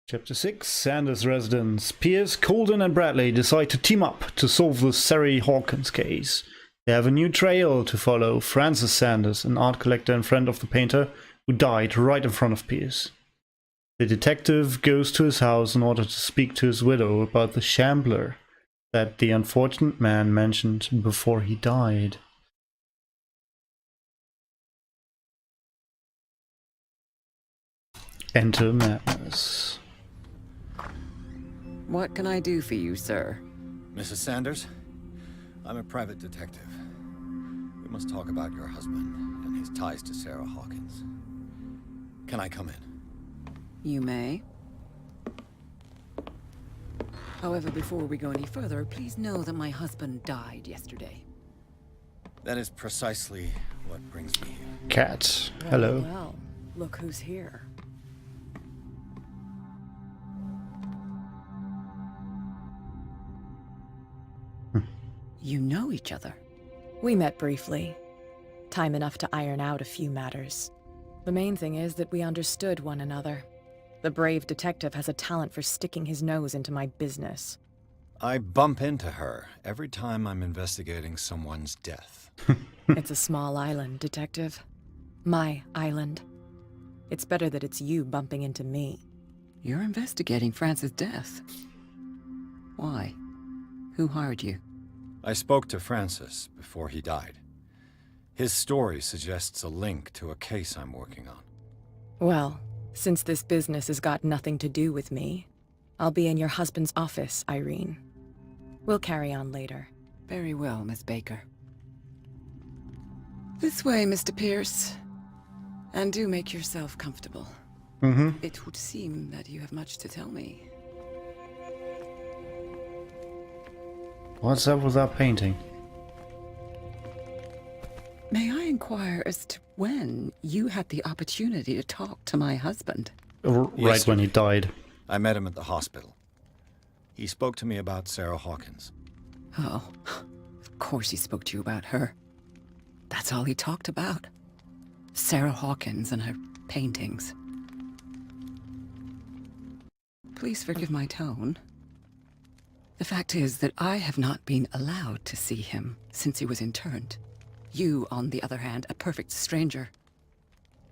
Chapter 6, Sanders residents. Pierce, Colden and Bradley decide to team up to solve the Sari Hawkins case. They have a new trail to follow, Francis Sanders, an art collector and friend of the painter, who died right in front of Pierce. The detective goes to his house in order to speak to his widow about the Shambler that the unfortunate man mentioned before he died. Enter madness. What can I do for you, sir? Mrs. Sanders, I'm a private detective. We must talk about your husband and his ties to Sarah Hawkins. Can I come in? You may. However, before we go any further, please know that my husband died yesterday. That is precisely what brings me here. Cat, hello. Well, look who's here. You know each other. We met briefly. Time enough to iron out a few matters. The main thing is that we understood one another. The brave detective has a talent for sticking his nose into my business. I bump into her every time I'm investigating someone's death. It's a small island, detective. My island. It's better that it's you bumping into me. You're investigating Francis' death. Why? Who hired you? I spoke to Francis before he died. His story suggests a link to a case I'm working on. Well, since this business has got nothing to do with me, I'll be in your husband's office, Irene. We'll carry on later. Very well, Miss Baker. This way, Mr. Pierce. And do make yourself comfortable. It would seem that you have much to tell me. What's up with that painting? May I inquire as to when you had the opportunity to talk to my husband? Right when he died. I met him at the hospital. He spoke to me about Sarah Hawkins. Oh, of course he spoke to you about her. That's all he talked about. Sarah Hawkins and her paintings. Please forgive my tone. The fact is that I have not been allowed to see him since he was interned. You, on the other hand, a perfect stranger,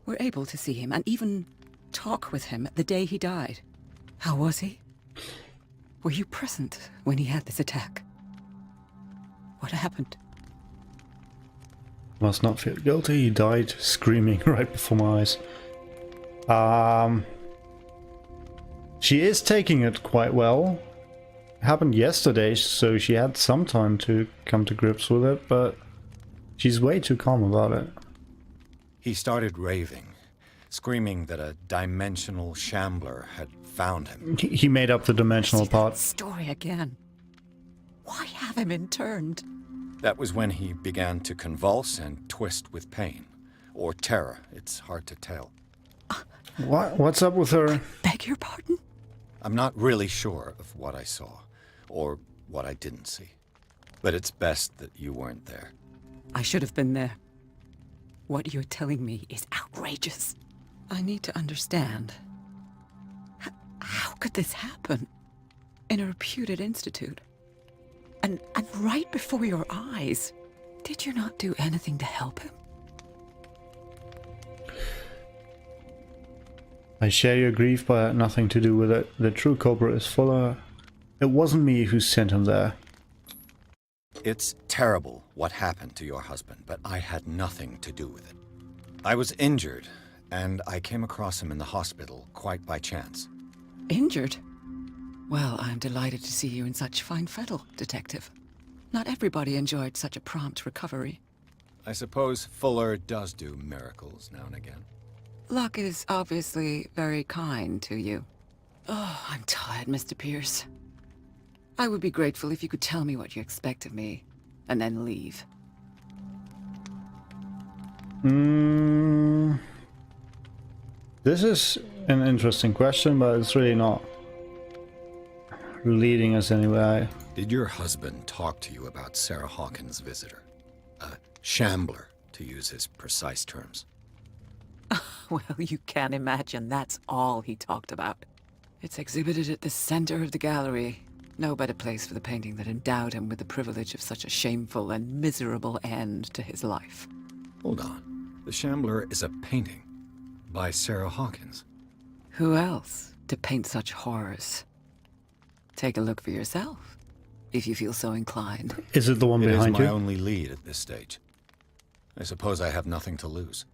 were able to see him and even talk with him the day he died. How was he? Were you present when he had this attack? What happened? Must not feel guilty. He died screaming right before my eyes. She is taking it quite well. It happened yesterday, so she had some time to come to grips with it, but she's way too calm about it. He started raving, screaming that a dimensional Shambler had found him. He made up the dimensional part. Story again. Why have him interned? That was when he began to convulse and twist with pain. Or terror, it's hard to tell. What's up with her? Beg your pardon? I'm not really sure of what I saw, or what I didn't see. But it's best that you weren't there. I should have been there. What you're telling me is outrageous. I need to understand. How could this happen? In a reputed institute? And right before your eyes? Did you not do anything to help him? I share your grief, but I had nothing to do with it. The true culprit is Fuller. It wasn't me who sent him there. It's terrible what happened to your husband, but I had nothing to do with it. I was injured, and I came across him in the hospital quite by chance. Injured? Well, I'm delighted to see you in such fine fettle, Detective. Not everybody enjoyed such a prompt recovery. I suppose Fuller does do miracles now and again. Luck is obviously very kind to you. Oh, I'm tired, Mr. Pierce. I would be grateful if you could tell me what you expect of me, and then leave. This is an interesting question, but it's really not leading us anywhere. Did your husband talk to you about Sarah Hawkins' visitor? A Shambler, to use his precise terms. Well, you can't imagine that's all he talked about. It's exhibited at the center of the gallery. No better place for the painting that endowed him with the privilege of such a shameful and miserable end to his life. Hold on. The Shambler is a painting by Sarah Hawkins. Who else to paint such horrors? Take a look for yourself, if you feel so inclined. Is it the one It is behind my you? only lead at this stage. I suppose I have nothing to lose.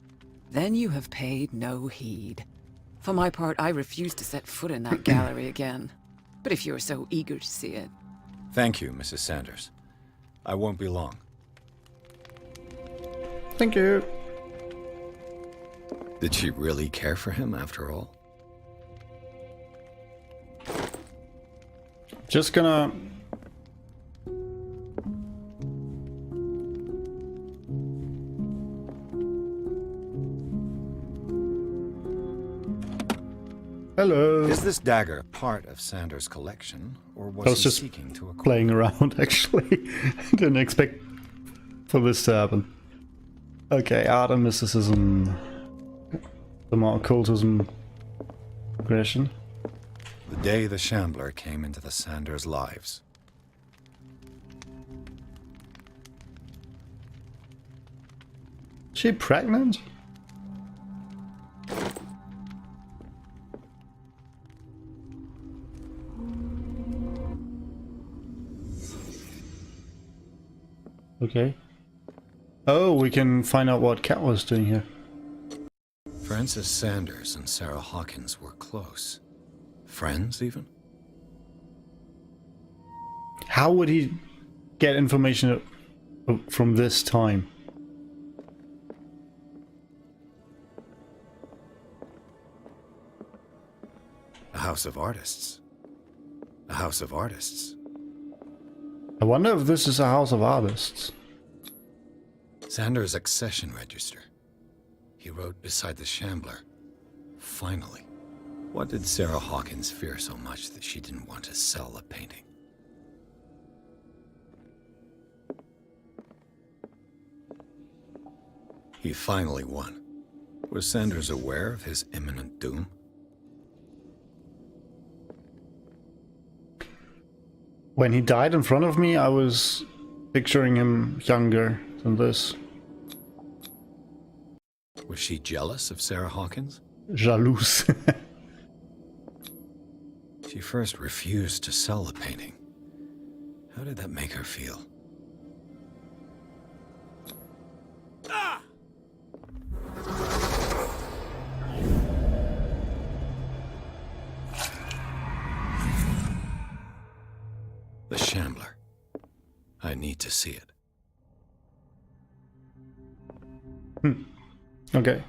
Then you have paid no heed. For my part, I refuse to set foot in that gallery again. But if you're so eager to see it... Thank you, Mrs. Sanders. I won't be long. Thank you. Did she really care for him after all? Just gonna... Hello. Is this dagger part of Sanders' collection, or I was was he just seeking to acquire? playing around, actually. Didn't expect for this to happen. Okay, art and mysticism. Some more occultism. Aggression. The day the Shambler came into the Sanders' lives. Is she pregnant? Okay. Oh, we can find out what Cat was doing here. Francis Sanders and Sarah Hawkins were close. Friends, even? How would he get information from this time? A house of artists. A house of artists. I wonder if this is a house of artists. Sanders' accession register. He wrote beside the Shambler. Finally. What did Sarah Hawkins fear so much that she didn't want to sell the painting? He finally won. Was Sanders aware of his imminent doom? When he died in front of me, I was picturing him younger than this. Was she jealous of Sarah Hawkins? Jalouse. She first refused to sell the painting. How did that make her feel? The Shambler. I need to see it. Okay.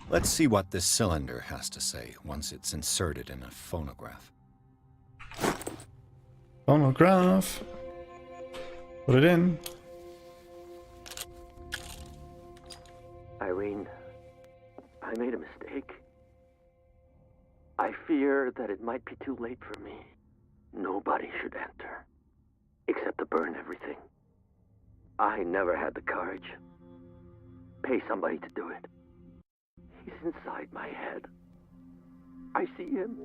Let's see what this cylinder has to say once it's inserted in a phonograph. Phonograph. Put it in. Irene, I made a mistake. I fear that it might be too late for me. Nobody should enter, except to burn everything. I never had the courage. Pay somebody to do it. He's inside my head. I see him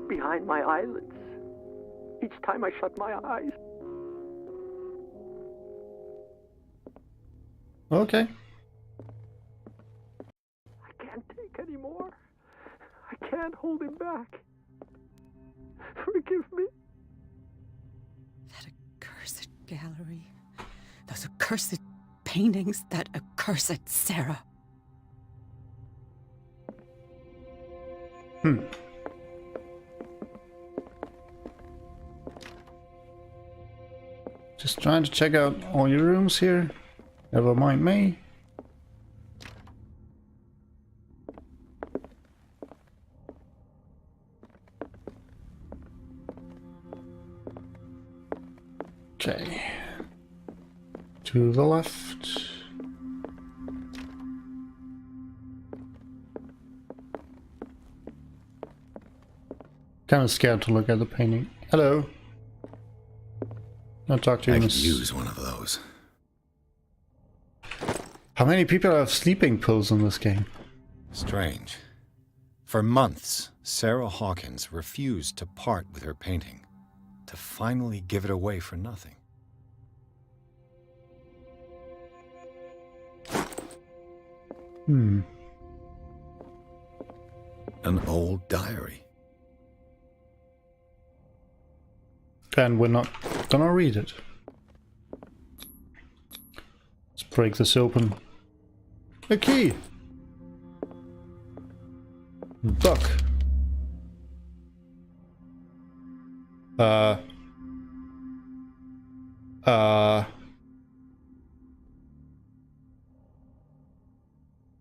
behind my eyelids each time I shut my eyes. Okay. I can't take any more. I can't hold him back. Forgive me. That accursed gallery. Those accursed paintings. That accursed Sarah. Just trying to check out all your rooms here. Never mind me. Okay. To the left. Kind of scared to look at the painting. Hello. I'll talk to you I in could a use one of those. How many people have sleeping pills in this game? Strange. For months, Sarah Hawkins refused to part with her painting, to finally give it away for nothing. An old diary. And we're not gonna read it. Let's break this open. A key! Book.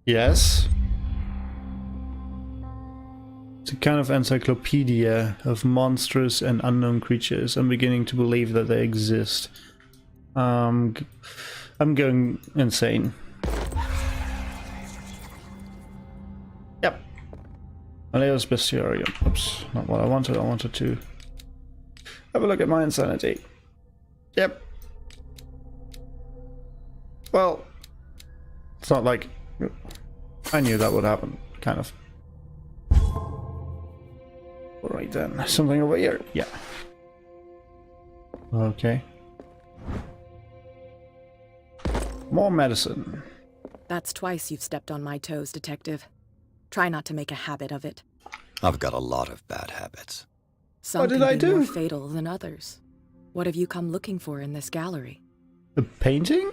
Yes. It's a kind of encyclopedia of monstrous and unknown creatures. I'm beginning to believe that they exist. I'm going insane. Yep. Aleo's bestiarium. Oops, not what I wanted. I wanted to have a look at my insanity. Yep. Well, it's not like I knew that would happen, kind of. Alright then, something over here. Yeah. Okay. More medicine. That's twice you've stepped on my toes, Detective. Try not to make a habit of it. I've got a lot of bad habits. Some What did can I be do? more fatal than others. What have you come looking for in this gallery? The painting?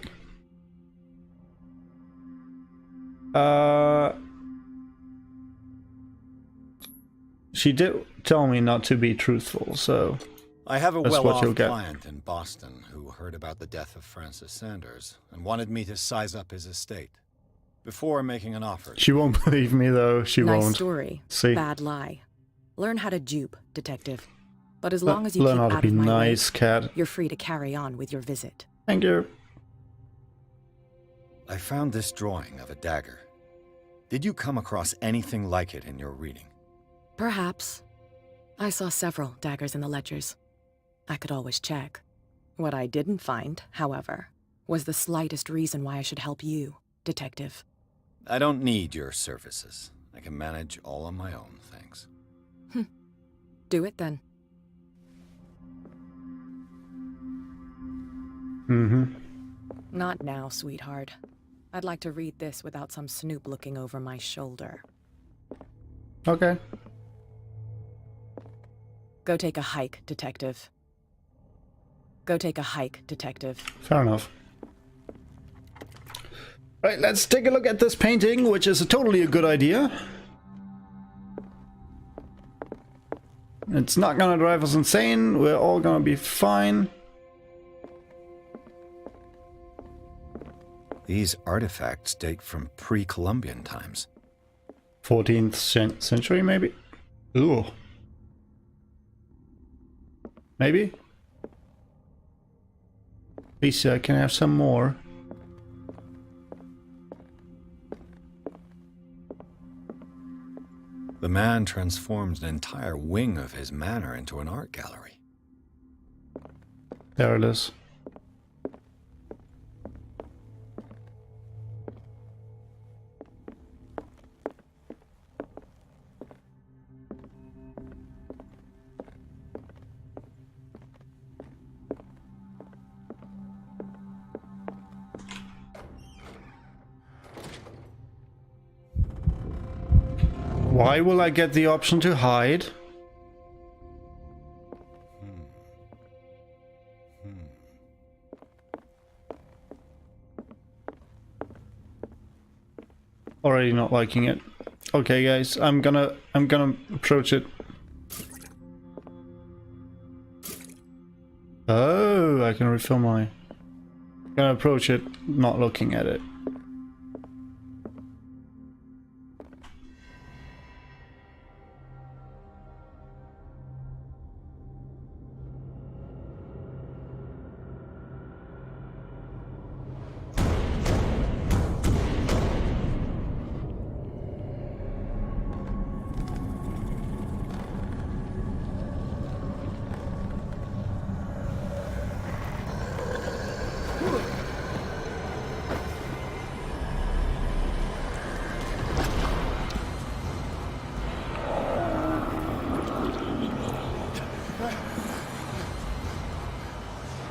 She did tell me not to be truthful, so I have a that's what you'll well-off get. client in Boston who heard about the death of Francis Sanders and wanted me to size up his estate before making an offer. She won't believe me though, she Nice won't. story. See? Bad lie. Learn how to dupe, Detective. But as long as you Learn keep how to out be of my nice, way, cat. you're free to carry on with your visit. Thank you. I found this drawing of a dagger. Did you come across anything like it in your reading? Perhaps. I saw several daggers in the ledgers. I could always check. What I didn't find, however, was the slightest reason why I should help you, Detective. I don't need your services. I can manage all on my own, thanks. Do it then. Not now, sweetheart. I'd like to read this without some snoop looking over my shoulder. Okay. Go take a hike, Detective. Go take a hike, Detective. Fair enough. Right, let's take a look at this painting, which is totally a good idea. It's not gonna drive us insane. We're all gonna be fine. These artifacts date from pre-Columbian times. 14th century, maybe? Ooh. Maybe? Lisa, can I have some more? The man transformed an entire wing of his manor into an art gallery. There it is. Why will I get the option to hide? Already not liking it. Okay guys, I'm gonna approach it. Oh, I can refill my... Gonna approach it, not looking at it.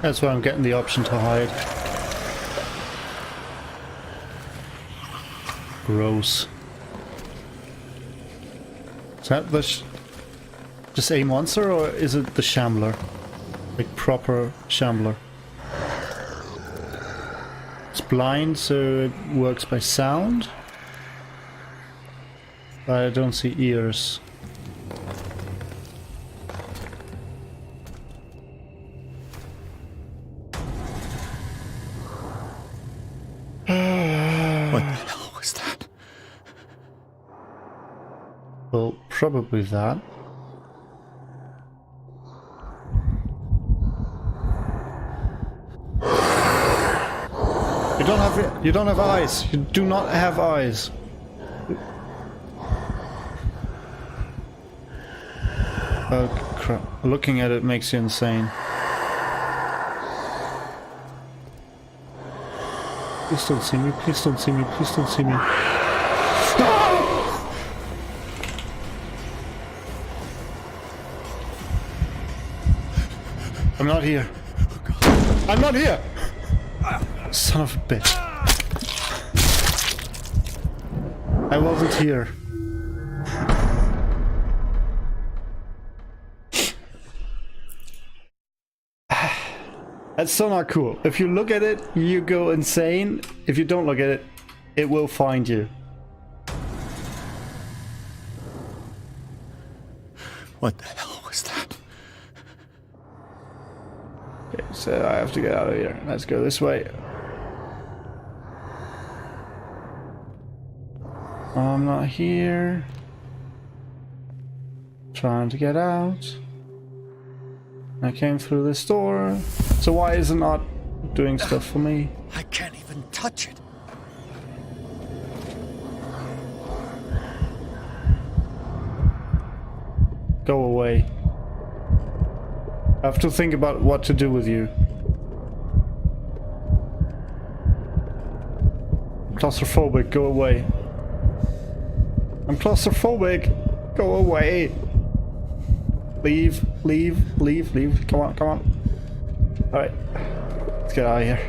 That's why I'm getting the option to hide. Gross. Is that the just a monster, or is it the Shambler? Like proper Shambler? It's blind, so it works by sound. But I don't see ears. What the hell was that? Well, probably that. You don't have eyes. You do not have eyes. Oh crap. Looking at it makes you insane. Please don't see me, please don't see me, please don't see me. I'm not here. I'm not here! Son of a bitch. I wasn't here. That's so not cool. If you look at it, you go insane. If you don't look at it, it will find you. What the hell was that? Okay, so I have to get out of here. Let's go this way. I'm not here. Trying to get out. I came through this door. So why is it not doing stuff for me? I can't even touch it. Go away. I have to think about what to do with you. Claustrophobic, go away. I'm claustrophobic. Go away. Leave, leave, leave, leave. Come on, come on. Alright. Let's get out of here.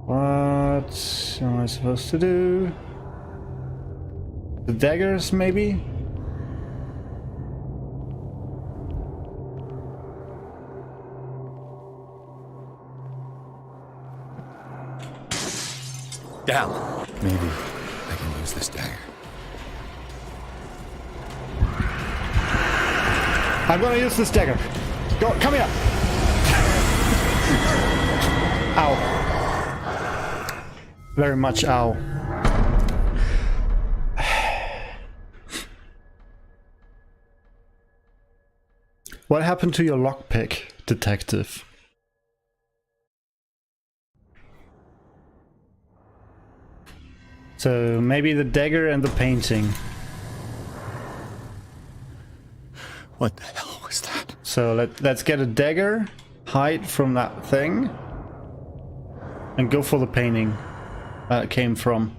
What am I supposed to do? The daggers, maybe? Down. Maybe I can use this dagger. I'm gonna use this dagger. Go, come here. Ow. Very much ow. What happened to your lockpick, detective? So maybe the dagger and the painting. What the hell was that? So let's get a dagger, hide from that thing, and go for the painting that it came from.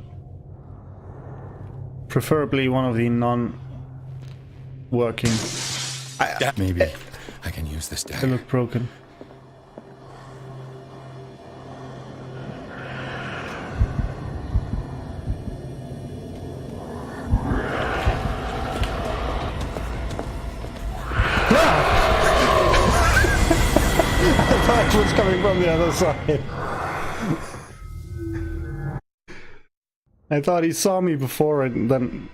Preferably one of the non-working. Maybe I can use this They dagger. look broken. I thought it was coming from the other side. I thought he saw me before and then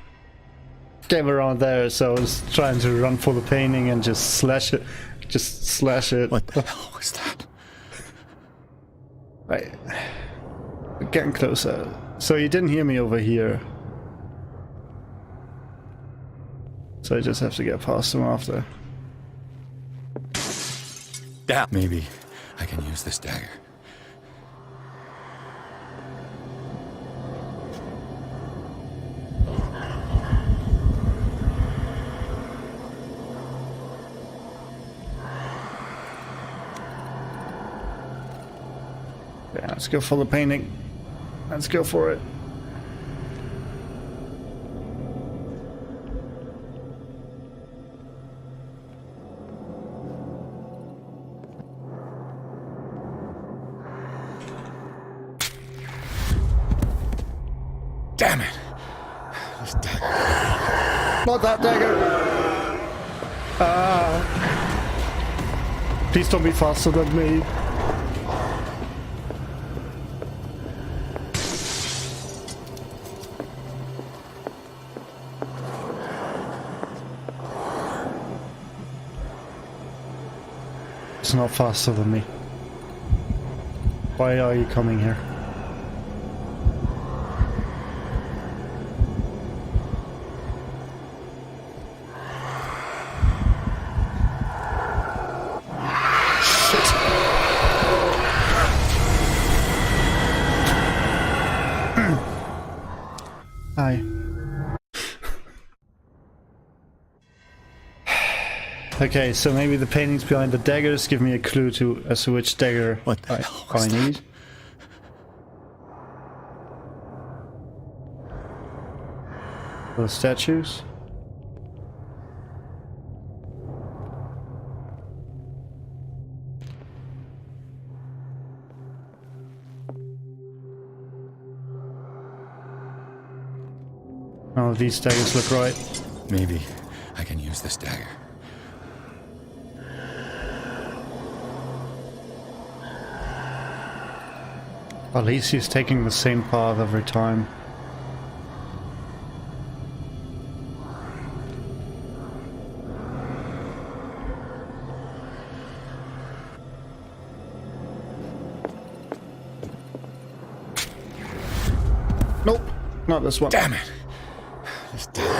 came around there, so I was trying to run for the painting and just slash it. Just slash it. What the hell was that? Right. We're getting closer. So you didn't hear me over here. So I just have to get past him after. Down. Maybe I can use this dagger. Yeah, let's go for the painting. Let's go for it. Damn it! This dagger. Not that dagger! Please don't be faster than me. It's not faster than me. Why are you coming here? Hi. Okay, so maybe the paintings behind the daggers give me a clue as to which dagger What the hell was I that? need. The statues. Oh, these daggers look right. Maybe I can use this dagger. At least he's taking the same path every time. Nope, not this one. Damn it! This dagger.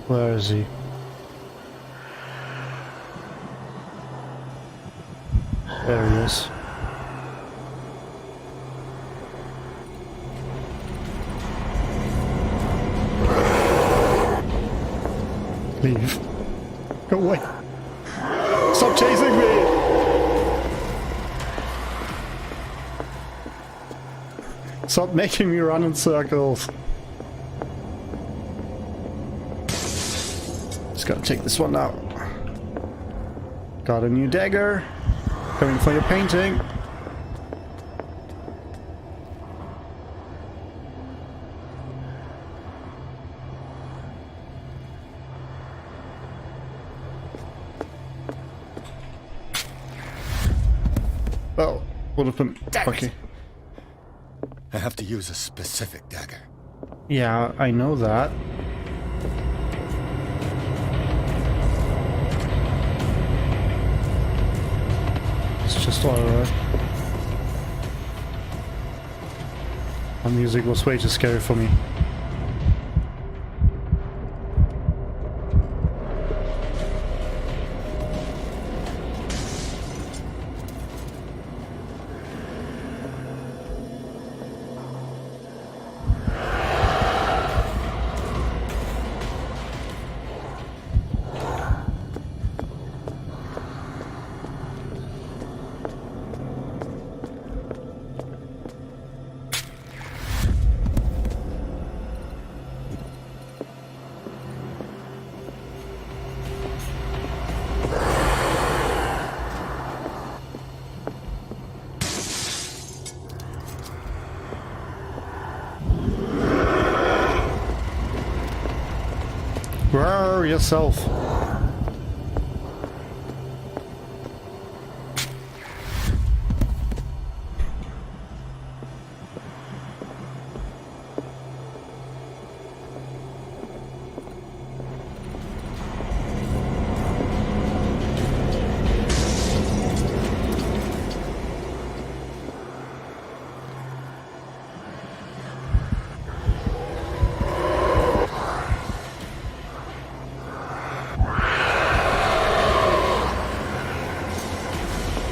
Where is he? There he is. Leave. Go away. Stop chasing me! Stop making me run in circles. Just gotta take this one out. Got a new dagger. Coming for your painting. Well, would have been okay. I have to use a specific dagger. Yeah, I know that. It's just alright. The music was way too scary for me. Roar yourself.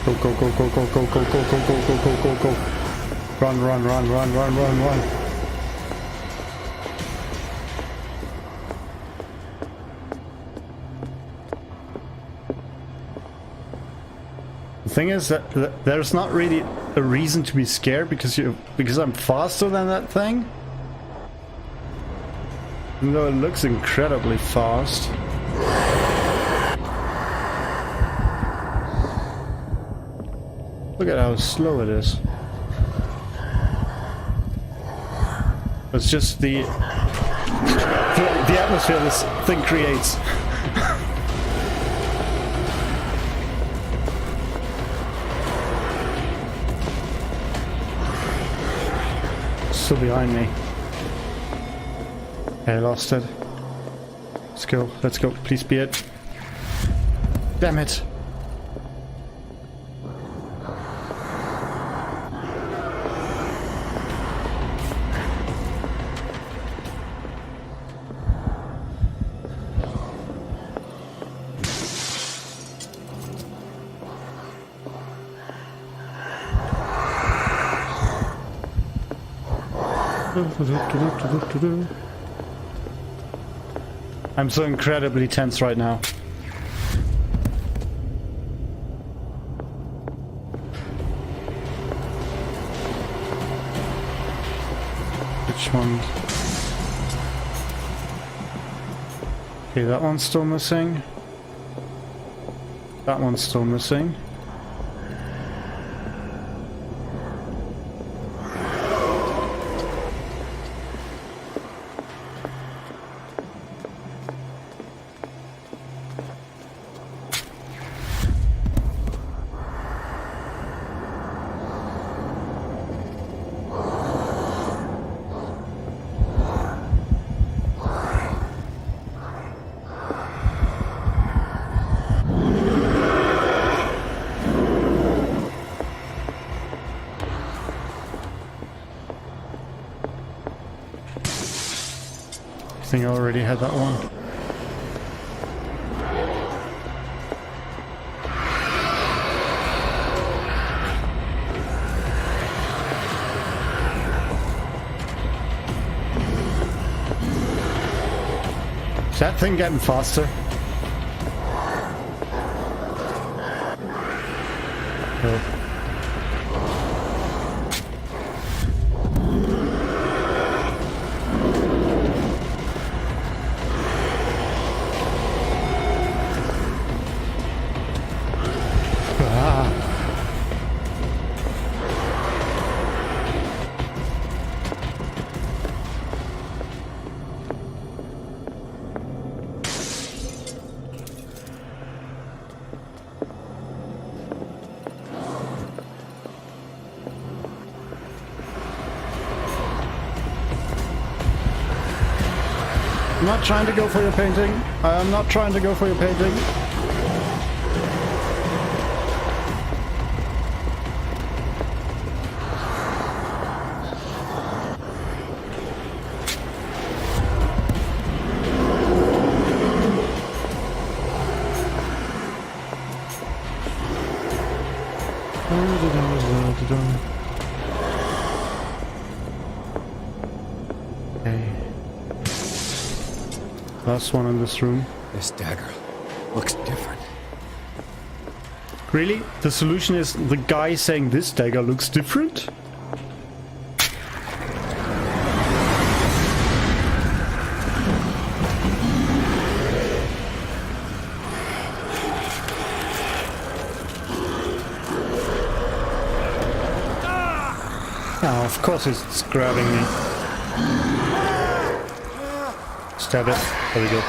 Go, go, go, go, go, go, go, go, go, go, go, go, go, go. Run, run, run, run, run, run, run. The thing is that there's not really a reason to be scared because I'm faster than that thing. Even though it looks incredibly fast. Look at how slow it is. It's just the atmosphere this thing creates. Still behind me. Okay, I lost it. Let's go. Let's go. Please be it. Damn it. I'm so incredibly tense right now. Which one? Okay, that one's still missing. That one's still missing. I think I already had that one. Is that thing getting faster? Oh. I'm not trying to go for your painting. I'm not trying to go for your painting. Okay. Last one in this room. This dagger looks different. Really? The solution is the guy saying this dagger looks different? Oh, of course it's grabbing me. Stab it. There we go.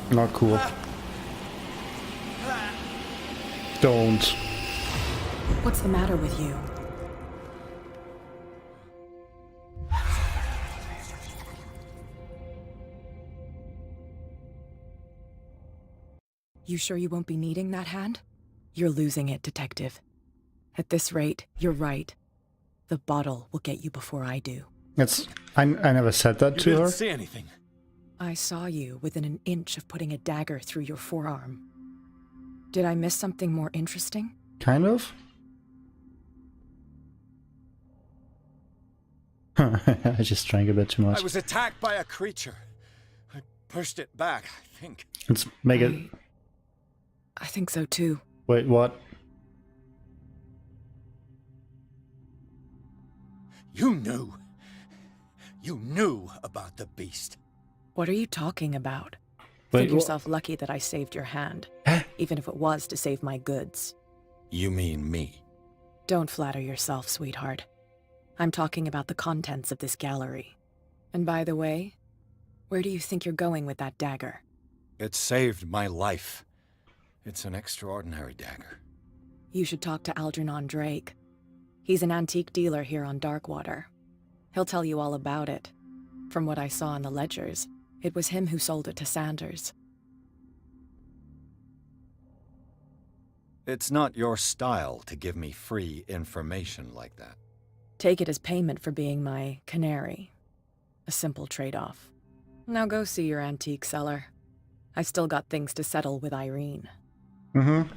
Not cool. Don't. What's the matter with you? You sure you won't be needing that hand? You're losing it, Detective. At this rate, you're right. The bottle will get you before I do. I never said that to her. You didn't see anything. I saw you within an inch of putting a dagger through your forearm. Did I miss something more interesting? Kind of. I just drank a bit too much. I was attacked by a creature. I pushed it back, I think. Let's make it... I think so too. Wait, what? You knew. You knew about the beast. What are you talking about? Wait, Think yourself lucky that I saved your hand, even if it was to save my goods. You mean me? Don't flatter yourself, sweetheart. I'm talking about the contents of this gallery. And by the way, where do you think you're going with that dagger? It saved my life. It's an extraordinary dagger. You should talk to Algernon Drake. He's an antique dealer here on Darkwater. He'll tell you all about it. From what I saw in the ledgers, it was him who sold it to Sanders. It's not your style to give me free information like that. Take it as payment for being my canary. A simple trade-off. Now go see your antique seller. I still got things to settle with Irene. Mm-hmm.